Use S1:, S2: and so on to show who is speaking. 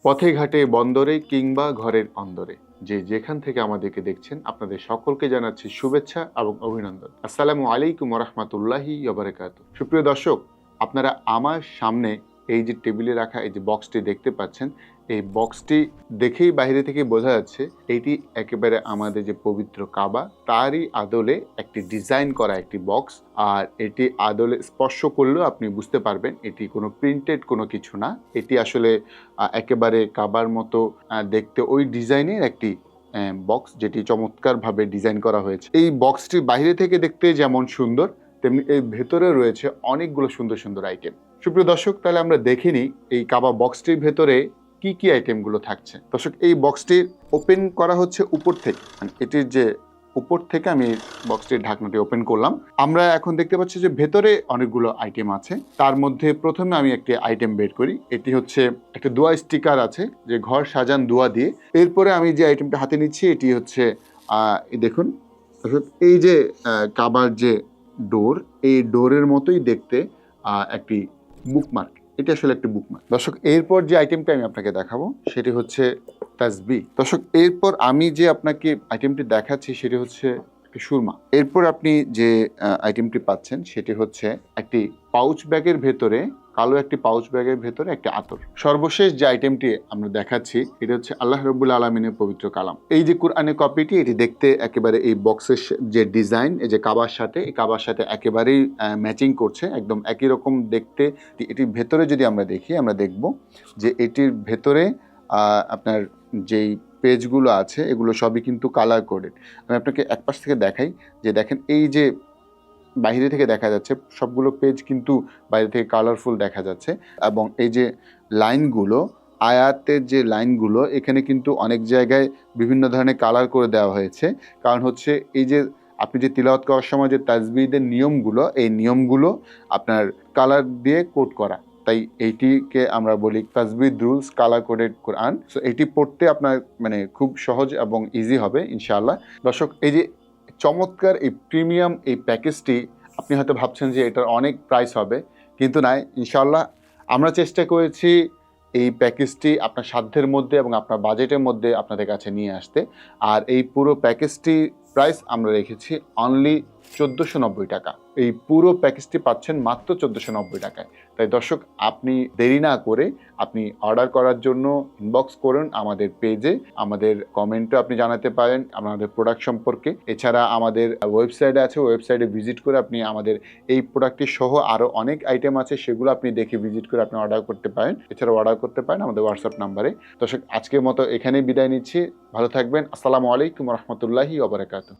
S1: পথে ঘাটে বন্দরে কিংবা ঘরের অন্দরে যে যেখান থেকে আমাদেরকে দেখছেন আপনাদের সকলকে জানাচ্ছি শুভেচ্ছা এবং অভিনন্দন। আসসালামু আলাইকুম রহমতুল্লাহি ওবারাকাতুহু। সুপ্রিয় দর্শক, আপনারা আমার সামনে এই যে টেবিলে রাখা এই যে বক্সটি দেখতে পাচ্ছেন, এই বক্সটি দেখেই বাইরে থেকে বোঝা যাচ্ছে এটি একেবারে আমাদের যে পবিত্র কাবা তারই আদলে একটি ডিজাইন করা একটি বক্স। আর এটি আদলে স্পর্শ করলেও আপনি বুঝতে পারবেন এটি কোনো প্রিন্টেড কোনো কিছু না, এটি আসলে একেবারে কাবার মতো দেখতে ওই ডিজাইনের একটি বক্স, যেটি চমৎকারভাবে ডিজাইন করা হয়েছে। এই বক্সটি বাইরে থেকে দেখতে যেমন সুন্দর, তেমনি এই ভেতরে রয়েছে অনেকগুলো সুন্দর সুন্দর আইটেম। সুপ্রিয় দর্শক, তাহলে আমরা দেখে নিই এই কাবা বক্সটির ভেতরে কি কি আইটেমগুলো থাকছে। দর্শক, এই বক্সটি ওপেন করা হচ্ছে উপর থেকে, মানে এটির যে উপর থেকে আমি বক্সটির ঢাকনাটি ওপেন করলাম। আমরা এখন দেখতে পাচ্ছি যে ভেতরে অনেকগুলো আইটেম আছে। তার মধ্যে প্রথমে আমি একটি আইটেম বের করি। এটি হচ্ছে একটা দোয়া স্টিকার আছে, যে ঘর সাজান দোয়া দিয়ে। এরপরে আমি যে আইটেমটা হাতে নিচ্ছি এটি হচ্ছে দেখুন, এই যে কাবার যে ডোর, এই ডোরের মতোই দেখতে একটি বুকমার্ক। এটা আসলে একটি বুকমার্ক। দর্শক, এরপর যে আইটেমটা আমি আপনাকে দেখাবো সেটি হচ্ছে তাসবিহ। দর্শক, এরপর আমি যে আপনাকে আইটেমটি দেখাচ্ছি সেটি হচ্ছে একটি সুরমা। এরপর আপনি যে আইটেমটি পাচ্ছেন সেটি হচ্ছে একটি পাউচ ব্যাগের ভেতরে, কালো একটি পাউচ ব্যাগের ভেতরে একটি আতর। সর্বশেষ যে আইটেমটি আমরা দেখাচ্ছি এটা হচ্ছে আল্লাহ রাব্বুল আলামিনের পবিত্র কালাম। এই যে কুরআনের কপিটি, এটি দেখতে একেবারে এই বক্সের যে ডিজাইন, এই যে কাবার সাথে, এই কাবার সাথে একেবারেই ম্যাচিং করছে, একদম একই রকম দেখতে। এটির ভেতরে যদি আমরা দেখি, আমরা দেখব যে এটির ভেতরে আপনার যেই পেজগুলো আছে এগুলো সবই কিন্তু কালার কোডেড। আমি আপনাকে এক পাশ থেকে দেখাই, যে দেখেন এই যে বাইরে থেকে দেখা যাচ্ছে সবগুলো পেজ কিন্তু বাইরে থেকে কালারফুল দেখা যাচ্ছে। এবং এই যে লাইনগুলো, আয়াতের যে লাইনগুলো, এখানে কিন্তু অনেক জায়গায় বিভিন্ন ধরনের কালার করে দেওয়া হয়েছে। কারণ হচ্ছে এই যে আপনি যে তিলাওয়াত করার সময় যে তাসবিহদের নিয়মগুলো, এই নিয়মগুলো আপনার কালার দিয়ে কোড করা। তাই এইটিকে আমরা বলি তাসবিহ রুলস কালার কোডেড কোরআন। সো এটি পড়তে আপনার মানে খুব সহজ এবং ইজি হবে ইনশাআল্লাহ। দর্শক, এই যে চমৎকার এই প্রিমিয়াম এই প্যাকেজটি, আপনি হয়তো ভাবছেন যে এটার অনেক প্রাইস হবে, কিন্তু না, ইনশাআল্লাহ আমরা চেষ্টা করেছি এই প্যাকেজটি আপনার সাধ্যের মধ্যে এবং আপনার বাজেটের মধ্যে আপনাদের কাছে নিয়ে আসতে। আর এই পুরো প্যাকেজটি প্রাইস আমরা রেখেছি অনলি 1490 টাকা। এই পুরো প্যাকেজটি পাচ্ছেন মাত্র 1490 টাকায়। তাই দর্শক, আপনি দেরি না করে আপনি অর্ডার করার জন্য ইনবক্স করুন আমাদের পেজে, আমাদের কমেন্টে আপনি জানাতে পারেন আমাদের প্রোডাক্ট সম্পর্কে। এছাড়া আমাদের ওয়েবসাইটে আছে, ওয়েবসাইটে ভিজিট করে আপনি আমাদের এই প্রোডাক্টটি সহ আরও অনেক আইটেম আছে, সেগুলো আপনি দেখে ভিজিট করে আপনি অর্ডার করতে পারেন। এছাড়া অর্ডার করতে পারেন আমাদের হোয়াটসঅ্যাপ নাম্বারে। দর্শক, আজকের মতো এখানেই বিদায় নিচ্ছি। ভালো থাকবেন। আসসালামু আলাইকুম রহমতুল্লাহি ওয়া বারাকাতুহু।